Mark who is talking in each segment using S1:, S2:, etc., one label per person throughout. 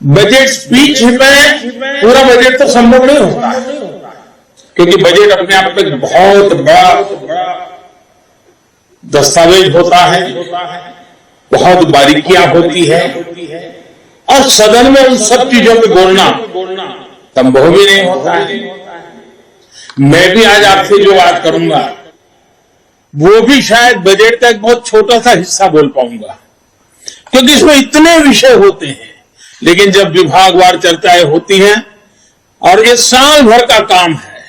S1: Budget speech में पूरा budget तो संभव नहीं होता, क्योंकि बजट अपने आप में बहुत बड़ा दस्तावेज होता है, बहुत बारीकियां होती है, और सदन में उन सब चीजों पे बोलना संभव भी नहीं होता है। मैं भी आज आपसे जो बात करूंगा वो भी शायद बजट का एक बहुत छोटा सा हिस्सा बोल पाऊंगा, क्योंकि इसमें इतने विषय होते हैं। लेकिन जब विभागवार चर्चाएं होती हैं और ये साल भर का काम है,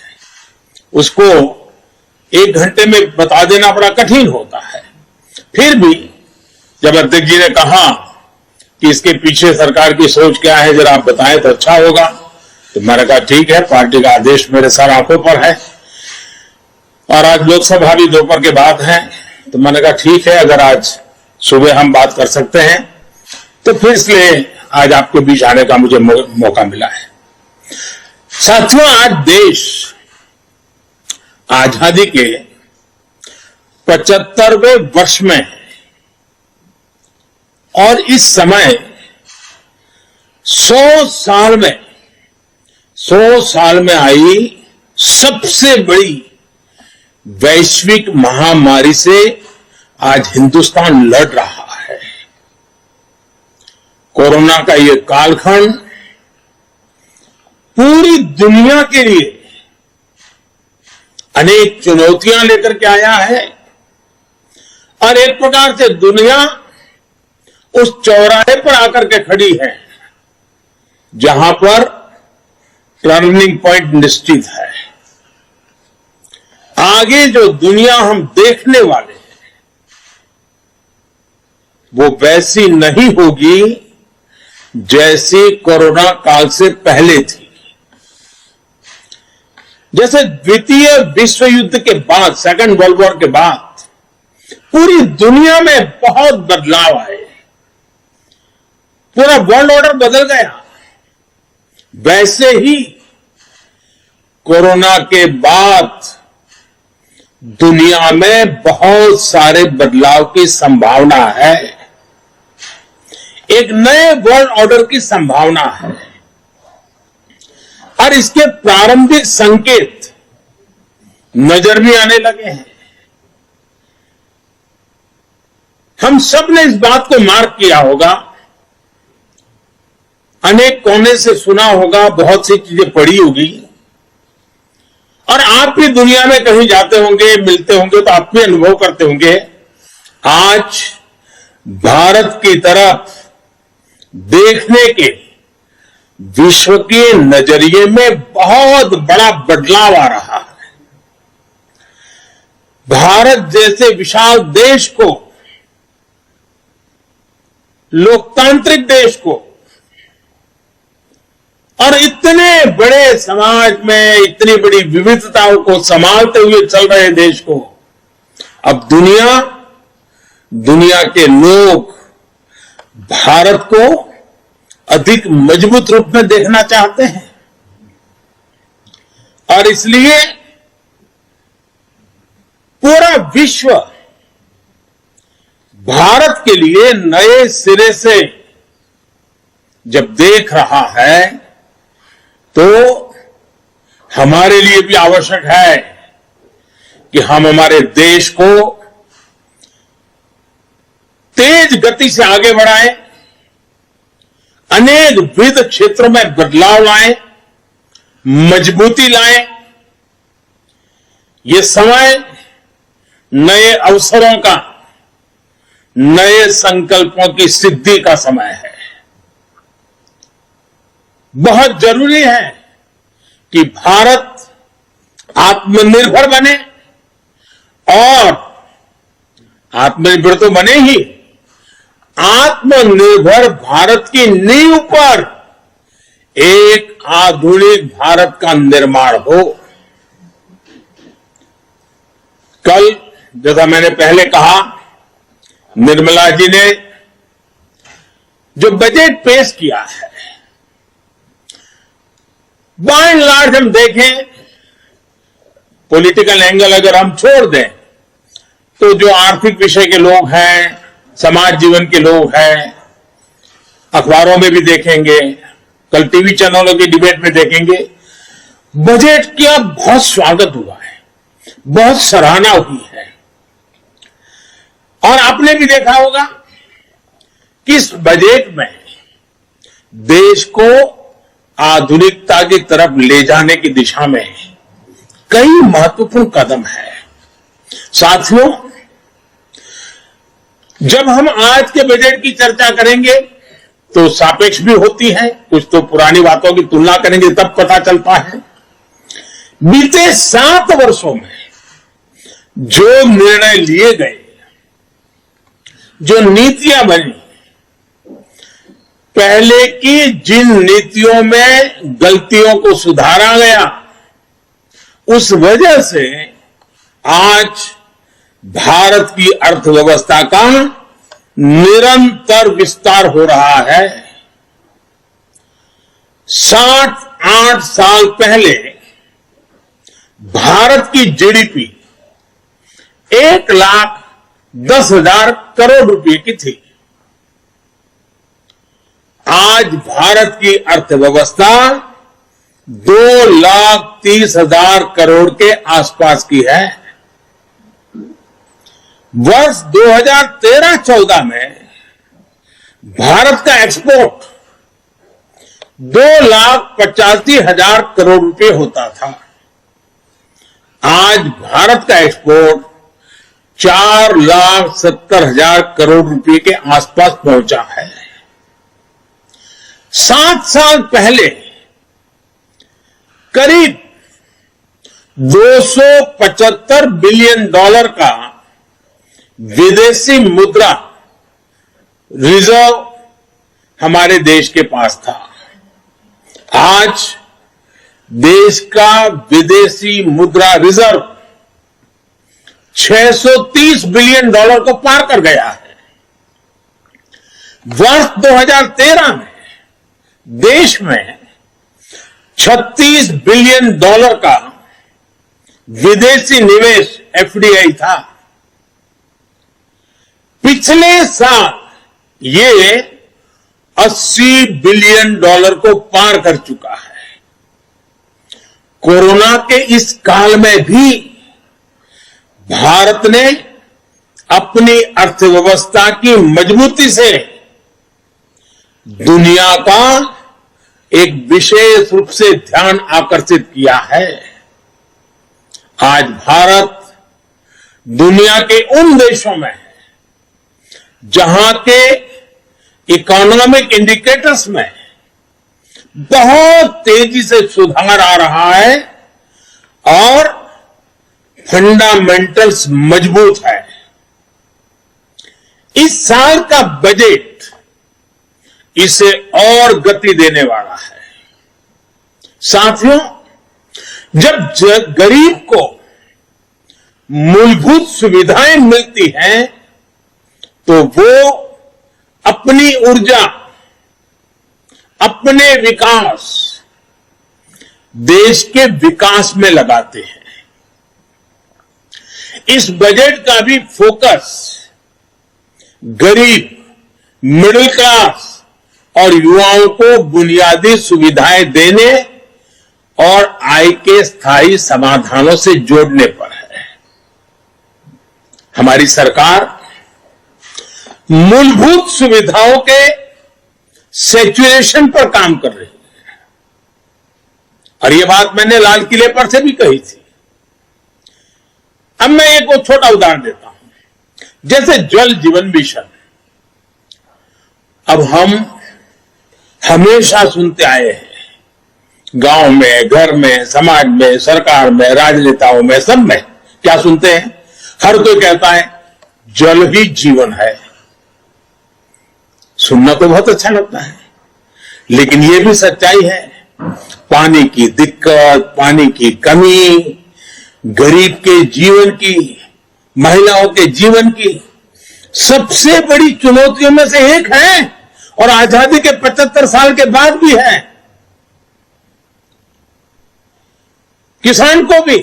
S1: उसको 1 घंटे में बता देना बड़ा कठिन होता है। फिर भी जब अध्यक्ष जी ने कहा कि इसके पीछे सरकार की सोच क्या है, जरा आप बताएं तो अच्छा होगा, तो मैंने कहा ठीक है, पार्टी का आदेश मेरे सर आंखों पर है, और आज लोकसभा भी दोपहर के बाद है, तो मैंने कहा ठीक है, अगर आज सुबह हम बात कर सकते हैं तो फिर इसलिए आज आपके बीच आने का मुझे मौका मिला है। साथियों, आज देश आजादी के 75वें वर्ष में है, और इस समय 100 साल में आई सबसे बड़ी वैश्विक महामारी से आज हिंदुस्तान लड़ रहा है। कोरोना का ये कालखंड पूरी दुनिया के लिए अनेक चुनौतियां लेकर के आया है, और एक प्रकार से दुनिया उस चौराहे पर आकर के खड़ी है जहां पर टर्निंग पॉइंट निश्चित है। आगे जो दुनिया हम देखने वाले हैं वो वैसी नहीं होगी जैसी कोरोना काल से पहले थी। जैसे द्वितीय विश्व युद्ध के बाद, सेकंड वर्ल्ड वॉर के बाद पूरी दुनिया में बहुत बदलाव आए, पूरा वर्ल्ड ऑर्डर बदल गया, वैसे ही कोरोना के बाद दुनिया में बहुत सारे बदलाव की संभावना है। एक नए वर्ल्ड ऑर्डर की संभावना है, और इसके प्रारंभिक संकेत नजर भी आने लगे हैं। हम सब ने इस बात को मार्क किया होगा, अनेक कोने से सुना होगा, बहुत सी चीजें पढ़ी होगी, और आप भी दुनिया में कहीं जाते होंगे, मिलते होंगे, तो आप भी अनुभव करते होंगे। आज भारत की तरफ देखने के विश्व के नजरिए में बहुत बड़ा बदलाव आ रहा है। भारत जैसे विशाल देश को, लोकतांत्रिक देश को, और इतने बड़े समाज में इतनी बड़ी विविधताओं को संभालते हुए चल रहे देश को अब दुनिया के लोग भारत को अधिक मजबूत रूप में देखना चाहते हैं, और इसलिए पूरा विश्व भारत के लिए नए सिरे से जब देख रहा है तो हमारे लिए भी आवश्यक है कि हम हमारे देश को तेज गति से आगे बढ़ाएं, अनेक विविध क्षेत्रों में बदलाव लाएं, मजबूती लाएं। ये समय नए अवसरों का, नए संकल्पों की सिद्धि का समय है। बहुत जरूरी है कि भारत आत्मनिर्भर बने, और आत्मनिर्भर तो बने ही, आत्मनिर्भर भारत की नींव पर एक आधुनिक भारत का निर्माण हो। कल जैसा मैंने पहले कहा, निर्मला जी ने जो बजट पेश किया है, बाय एंड लार्ज हम देखें, पॉलिटिकल एंगल अगर हम छोड़ दें तो जो आर्थिक विषय के लोग हैं, समाज जीवन के लोग हैं, अखबारों में भी देखेंगे, कल टीवी चैनलों की डिबेट में देखेंगे, बजट का बहुत स्वागत हुआ है, बहुत सराहना हुई है। और आपने भी देखा होगा कि इस बजट में देश को आधुनिकता की तरफ ले जाने की दिशा में कई महत्वपूर्ण कदम है। साथियों, जब हम आज के बजट की चर्चा करेंगे तो सापेक्ष भी होती है, कुछ तो पुरानी बातों की तुलना करेंगे तब पता चलता है। बीते 7 वर्षों में जो निर्णय लिए गए, जो नीतियां बनी, पहले की जिन नीतियों में गलतियों को सुधारा गया, उस वजह से आज भारत की अर्थव्यवस्था का निरंतर विस्तार हो रहा है। 7-8 साल पहले भारत की जीडीपी 1,10,000 करोड़ रुपए की थी। आज भारत की अर्थव्यवस्था 2,30,000 करोड़ के आसपास की है। वर्ष 2013-14 में भारत का एक्सपोर्ट 2,85,000 करोड़ रुपए होता था। आज भारत का एक्सपोर्ट 4,70,000 करोड़ रुपए के आसपास पहुंचा है। 7 साल पहले करीब $275 बिलियन का विदेशी मुद्रा रिजर्व हमारे देश के पास था। आज देश का विदेशी मुद्रा रिजर्व $630 बिलियन को पार कर गया है। वर्ष 2013 में देश में $36 बिलियन का विदेशी निवेश एफडीआई था। पिछले साल ये $80 बिलियन को पार कर चुका है। कोरोना के इस काल में भी भारत ने अपनी अर्थव्यवस्था की मजबूती से दुनिया का एक विशेष रूप से ध्यान आकर्षित किया है। आज भारत दुनिया के उन देशों में है जहां के इकोनॉमिक इंडिकेटर्स में बहुत तेजी से सुधार आ रहा है और फंडामेंटल्स मजबूत है। इस साल का बजट इसे और गति देने वाला है। साथियों, जब गरीब को मूलभूत सुविधाएं मिलती हैं तो वो अपनी ऊर्जा, अपने विकास, देश के विकास में लगाते हैं। इस बजट का भी फोकस गरीब, मिडिल क्लास और युवाओं को बुनियादी सुविधाएं देने और आय के स्थायी समाधानों से जोड़ने पर है। हमारी सरकार मूलभूत सुविधाओं के सैचुरेशन पर काम कर रही है और यह बात मैंने लाल किले पर से भी कही थी। अब मैं एक और छोटा उदाहरण देता हूं, जैसे जल जीवन मिशन। अब हम हमेशा सुनते आए हैं, गांव में, घर में, समाज में, सरकार में, राजनेताओं में, सब में क्या सुनते हैं? हर कोई कहता है जल ही जीवन है। सुनना तो बहुत अच्छा लगता है, लेकिन यह भी सच्चाई है, पानी की दिक्कत, पानी की कमी, गरीब के जीवन की, महिलाओं के जीवन की सबसे बड़ी चुनौतियों में से एक है और आजादी के 75 साल के बाद भी है। किसान को भी,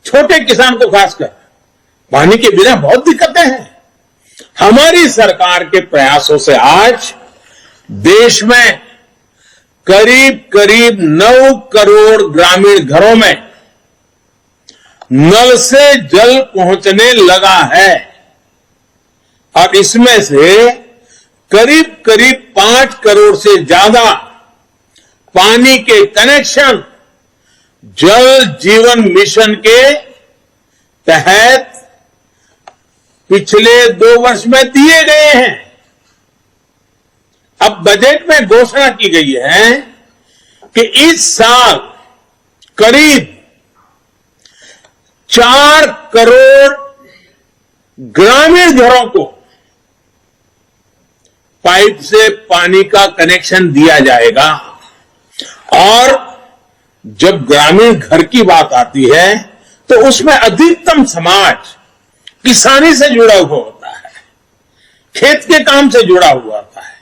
S1: छोटे किसान को खासकर, पानी के बिना बहुत दिक्कतें हैं। हमारी सरकार के प्रयासों से आज देश में करीब करीब 9 करोड़ ग्रामीण घरों में नल से जल पहुंचने लगा है और इसमें से करीब करीब 5 करोड़ से ज्यादा पानी के कनेक्शन जल जीवन मिशन के तहत पिछले 2 वर्ष में दिए गए हैं। अब बजट में घोषणा की गई है कि इस साल करीब 4 करोड़ ग्रामीण घरों को पाइप से पानी का कनेक्शन दिया जाएगा। और जब ग्रामीण घर की बात आती है तो उसमें अधिकतम समाज किसानी से जुड़ा हुआ होता है, खेत के काम से जुड़ा हुआ होता है।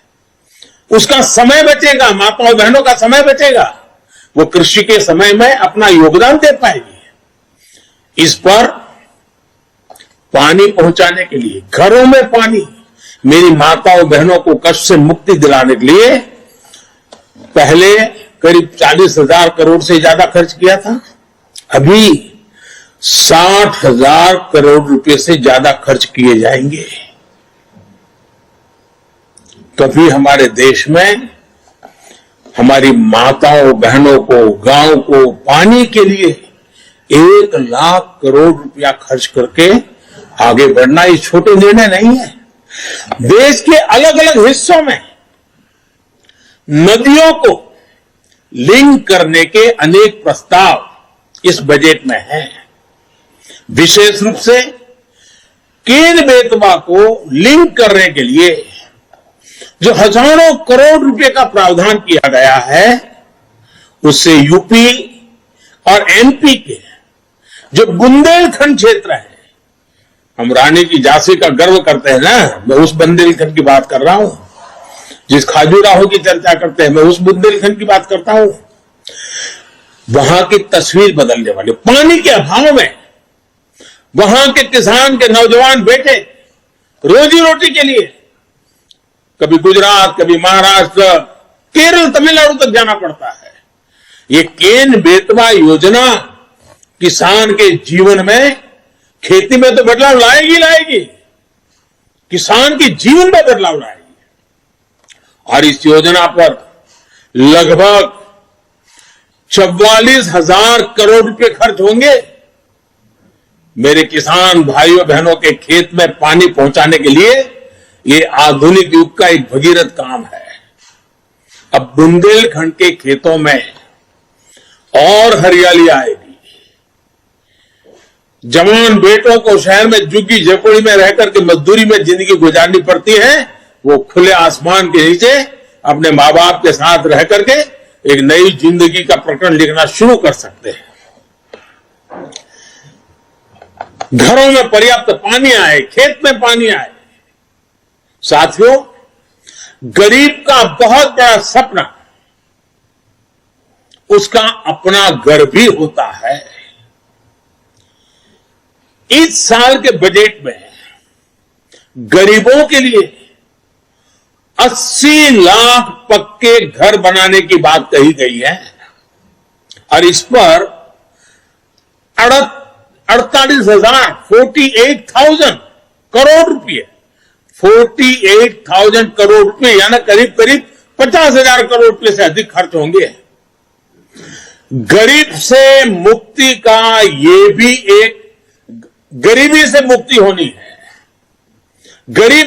S1: उसका समय बचेगा, माताओं बहनों का समय बचेगा, वो कृषि के समय में अपना योगदान दे पाएगी। इस पर पानी पहुंचाने के लिए, घरों में पानी, मेरी माताओं बहनों को कष्ट से मुक्ति दिलाने के लिए पहले करीब 40,000 करोड़ से ज्यादा खर्च किया था, अभी 60,000 करोड़ रुपए से ज्यादा खर्च किए जाएंगे। कभी हमारे देश में हमारी माताओं बहनों को, गांव को पानी के लिए 1 लाख करोड़ रुपया खर्च करके आगे बढ़ना ये छोटे निर्णय नहीं है। देश के अलग अलग हिस्सों में नदियों को लिंक करने के अनेक प्रस्ताव इस बजट में हैं। विशेष रूप से केन बेतवा को लिंक करने के लिए जो हजारों करोड़ रुपए का प्रावधान किया गया है, उससे यूपी और एमपी के जो बुंदेलखंड क्षेत्र है, हम रानी की झांसी का गर्व करते हैं ना, मैं उस बुंदेलखंड की बात कर रहा हूं। जिस खाजुराहो की चर्चा करते हैं, मैं उस बुंदेलखंड की बात करता हूं। वहां की तस्वीर बदलने वाले, पानी के अभाव में वहां के किसान के नौजवान बेटे रोजी रोटी के लिए कभी गुजरात, कभी महाराष्ट्र, केरल, तमिलनाडु तक जाना पड़ता है। ये केन बेतवा योजना किसान के जीवन में, खेती में तो बदलाव लाएगी, किसान के जीवन में बदलाव लाएगी। और इस योजना पर लगभग 44,000 करोड़ रुपए खर्च होंगे। मेरे किसान भाइयों बहनों के खेत में पानी पहुंचाने के लिए ये आधुनिक युग का एक भगीरथ काम है। अब बुंदेलखंड के खेतों में और हरियाली आएगी। जवान बेटों को शहर में झुग्गी झोपड़ी में रहकर के मजदूरी में जिंदगी गुजारनी पड़ती है, वो खुले आसमान के नीचे अपने मां बाप के साथ रह करके एक नई जिंदगी का प्रकरण लिखना शुरू कर सकते हैं। घरों में पर्याप्त पानी आए, खेत में पानी आए। साथियों, गरीब का बहुत बड़ा सपना उसका अपना घर भी होता है। इस साल के बजट में गरीबों के लिए 80 लाख पक्के घर बनाने की बात कही गई है और इस पर 48,000 करोड़ रुपए 48,000 करोड़ रुपए यानी करीब करीब 50,000 करोड़ रुपए से अधिक खर्च होंगे। गरीब से मुक्ति का ये भी एक, गरीबी से मुक्ति होनी है। गरीब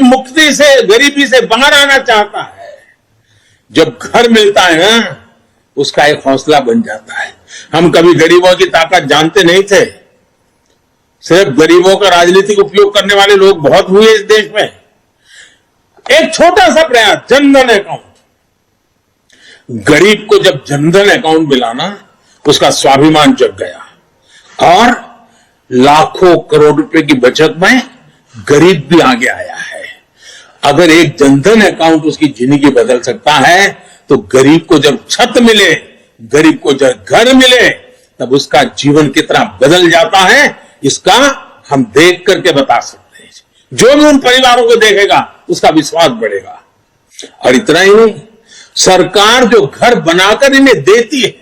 S1: गरीबी से बाहर आना चाहता है। जब घर मिलता है ना, उसका एक हौसला बन जाता है। हम कभी गरीबों की ताकत जानते नहीं थे। सिर्फ गरीबों का राजनीतिक उपयोग करने वाले लोग बहुत हुए इस देश में। एक छोटा सा प्रयास, जनधन अकाउंट। गरीब को जब जनधन अकाउंट मिला ना, उसका स्वाभिमान जग गया और लाखों करोड़ रुपए की बचत में गरीब भी आगे आया है। अगर एक जनधन अकाउंट उसकी जिंदगी बदल सकता है, तो गरीब को जब छत मिले, गरीब को जब घर मिले, तब उसका जीवन कितना बदल जाता है, इसका हम देख करके बता सकते हैं। जो भी उन परिवारों को देखेगा, उसका विश्वास बढ़ेगा। और इतना ही नहीं, सरकार जो घर बनाकर इन्हें देती है,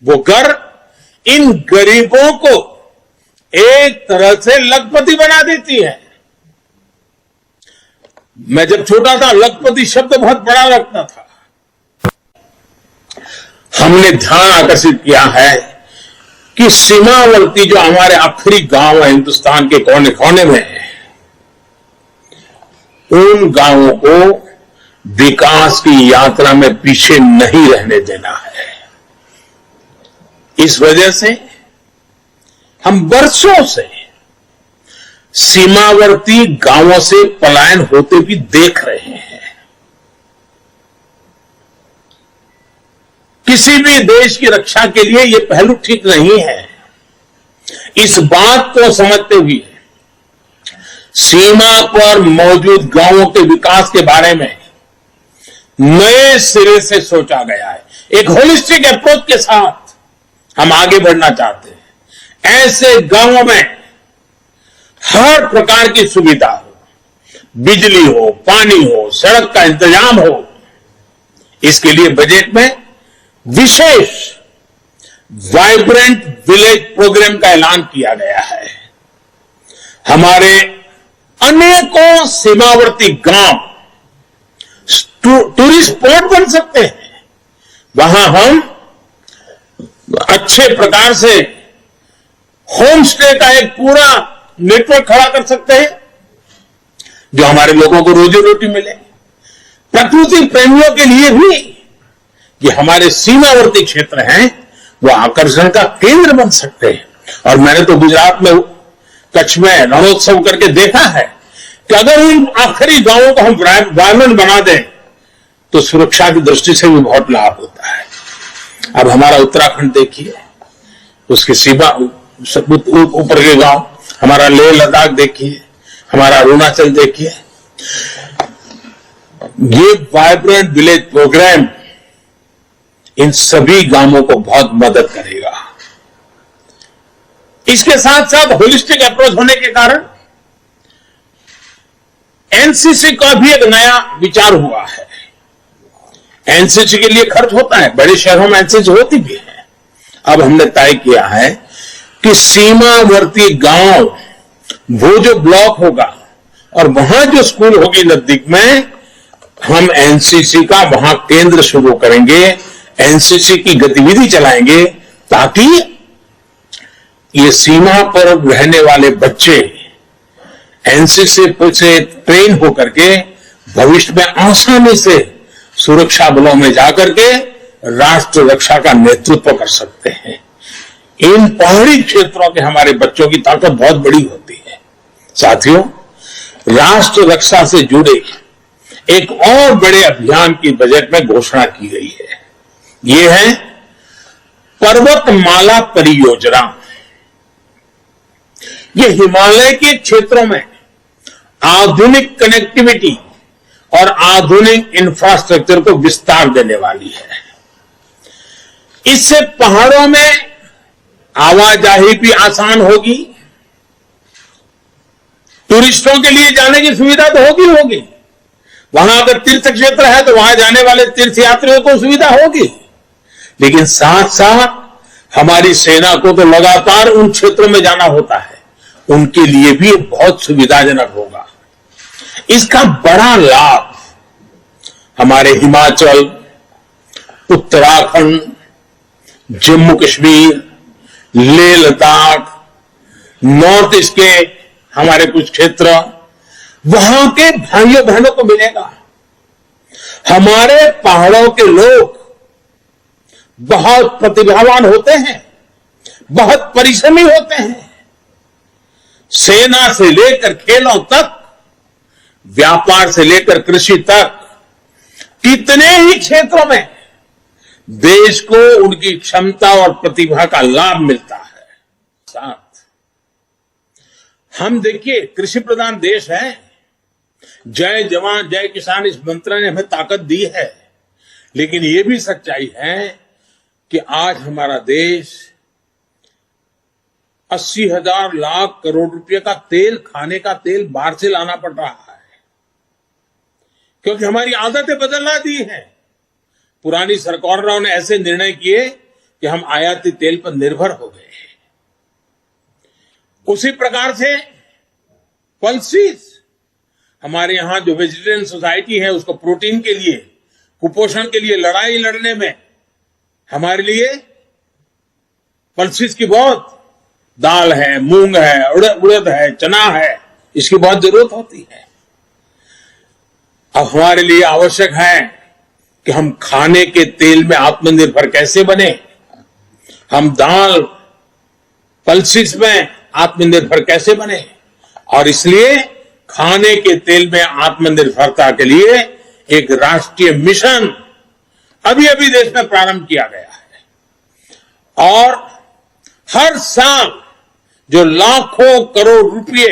S1: वो घर इन गरीबों को एक तरह से लखपति बना देती है। मैं जब छोटा था, लखपति शब्द बहुत बड़ा लगता था। हमने ध्यान आकर्षित किया है कि सीमावर्ती जो हमारे आखिरी गांव है हिंदुस्तान के कोने कोने में है, उन गांवों को विकास की यात्रा में पीछे नहीं रहने देना है। इस वजह से हम वर्षों से सीमावर्ती गांवों से पलायन होते भी देख रहे हैं। किसी भी देश की रक्षा के लिए यह पहलू ठीक नहीं है। इस बात को समझते हुए सीमा पर मौजूद गांवों के विकास के बारे में नए सिरे से सोचा गया है। एक होलिस्टिक अप्रोच के साथ हम आगे बढ़ना चाहते हैं। ऐसे गांवों में हर प्रकार की सुविधा हो, बिजली हो, पानी हो, सड़क का इंतजाम हो। इसके लिए बजट में विशेष वाइब्रेंट विलेज प्रोग्राम का ऐलान किया गया है। हमारे अनेकों सीमावर्ती गांव टूरिस्ट स्पॉट बन सकते हैं। वहां हम अच्छे प्रकार से होम स्टे का एक पूरा नेटवर्क खड़ा कर सकते हैं, जो हमारे लोगों को रोजी रोटी मिले। प्रकृति प्रेमियों के लिए भी ये हमारे सीमावर्ती क्षेत्र हैं, वो आकर्षण का केंद्र बन सकते हैं। और मैंने तो गुजरात में कच्छ में रणोत्सव करके देखा है कि अगर उन आखिरी गांवों को हम वायरमेंट बना दें तो सुरक्षा की दृष्टि से भी बहुत लाभ होता है। अब हमारा उत्तराखंड देखिए, उसकी सीमा ऊपर के गांव, हमारा लेह लद्दाख देखिए, हमारा अरुणाचल देखिए। ये वाइब्रेंट विलेज प्रोग्राम इन सभी गांवों को बहुत मदद करेगा। इसके साथ साथ होलिस्टिक अप्रोच होने के कारण एनसीसी का भी एक नया विचार हुआ है। एनसीसी के लिए खर्च होता है, बड़े शहरों में एनसीसी होती भी है। अब हमने तय किया है कि सीमावर्ती गांव, वो जो ब्लॉक होगा और वहां जो स्कूल होगी नजदीक में, हम एनसीसी का वहां केंद्र शुरू करेंगे, एनसीसी की गतिविधि चलाएंगे, ताकि ये सीमा पर रहने वाले बच्चे एनसीसी से ट्रेन होकर के भविष्य में आसानी से सुरक्षा बलों में जाकर के राष्ट्र रक्षा का नेतृत्व कर सकते हैं। इन पहाड़ी क्षेत्रों के हमारे बच्चों की ताकत बहुत बड़ी होती है। साथियों, राष्ट्र रक्षा से जुड़े एक और बड़े अभियान की बजट में घोषणा की गई है। ये है पर्वतमाला परियोजना। ये हिमालय के क्षेत्रों में आधुनिक कनेक्टिविटी और आधुनिक इंफ्रास्ट्रक्चर को विस्तार देने वाली है। इससे पहाड़ों में आवाजाही भी आसान होगी, टूरिस्टों के लिए जाने की सुविधा तो होगी। वहां अगर तीर्थ क्षेत्र है तो वहां जाने वाले तीर्थ यात्रियों को सुविधा होगी, लेकिन साथ साथ हमारी सेना को तो लगातार उन क्षेत्रों में जाना होता है, उनके लिए भी बहुत सुविधाजनक होगा। इसका बड़ा लाभ हमारे हिमाचल, उत्तराखंड, जम्मू कश्मीर, लेह लद्दाख, नॉर्थ ईस्ट के हमारे कुछ क्षेत्र, वहां के भाइयों बहनों को मिलेगा। हमारे पहाड़ों के लोग बहुत प्रतिभावान होते हैं, बहुत परिश्रमी होते हैं। सेना से लेकर खेलों तक, व्यापार से लेकर कृषि तक, कितने ही क्षेत्रों में देश को उनकी क्षमता और प्रतिभा का लाभ मिलता है। साथ हम देखिए, कृषि प्रधान देश है। जय जवान जय किसान इस मंत्र ने हमें ताकत दी है, लेकिन यह भी सच्चाई है कि आज हमारा देश 80,000 लाख करोड़ रुपए का तेल, खाने का तेल बाहर से लाना पड़ रहा है, क्योंकि हमारी आदतें बदलना दी हैं। पुरानी सरकारों ने ऐसे निर्णय किए कि हम आयाती तेल पर निर्भर हो गए। उसी प्रकार से पल्सेस, हमारे यहां जो वेजिटेरियन सोसाइटी है उसको प्रोटीन के लिए, कुपोषण के लिए लड़ाई लड़ने में हमारे लिए पल्सेस की बहुत, दाल है, मूंग है, उड़द है, चना है, इसकी बहुत जरूरत होती है। अब हमारे लिए आवश्यक है कि हम खाने के तेल में आत्मनिर्भर कैसे बने, हम दाल पल्सेस में आत्मनिर्भर कैसे बने, और इसलिए खाने के तेल में आत्मनिर्भरता के लिए एक राष्ट्रीय मिशन अभी अभी देश में प्रारंभ किया गया है। और हर साल जो लाखों करोड़ रुपए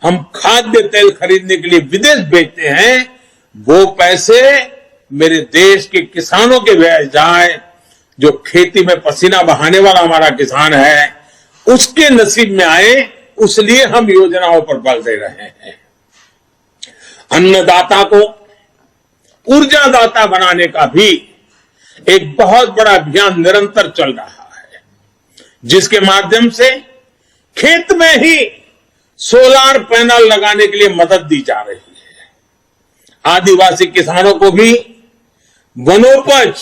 S1: हम खाद्य तेल खरीदने के लिए विदेश भेजते हैं, वो पैसे मेरे देश के किसानों के भेज जाए। जो खेती में पसीना बहाने वाला हमारा किसान है, उसके नसीब में आए, उसलिए हम योजनाओं पर बल दे रहे हैं। अन्नदाता को ऊर्जादाता बनाने का भी एक बहुत बड़ा अभियान निरंतर चल रहा है, जिसके माध्यम से खेत में ही सोलार पैनल लगाने के लिए मदद दी जा रही है। आदिवासी किसानों को भी वनोपज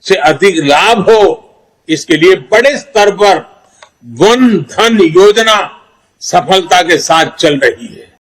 S1: से अधिक लाभ हो, इसके लिए बड़े स्तर पर वन धन योजना सफलता के साथ चल रही है।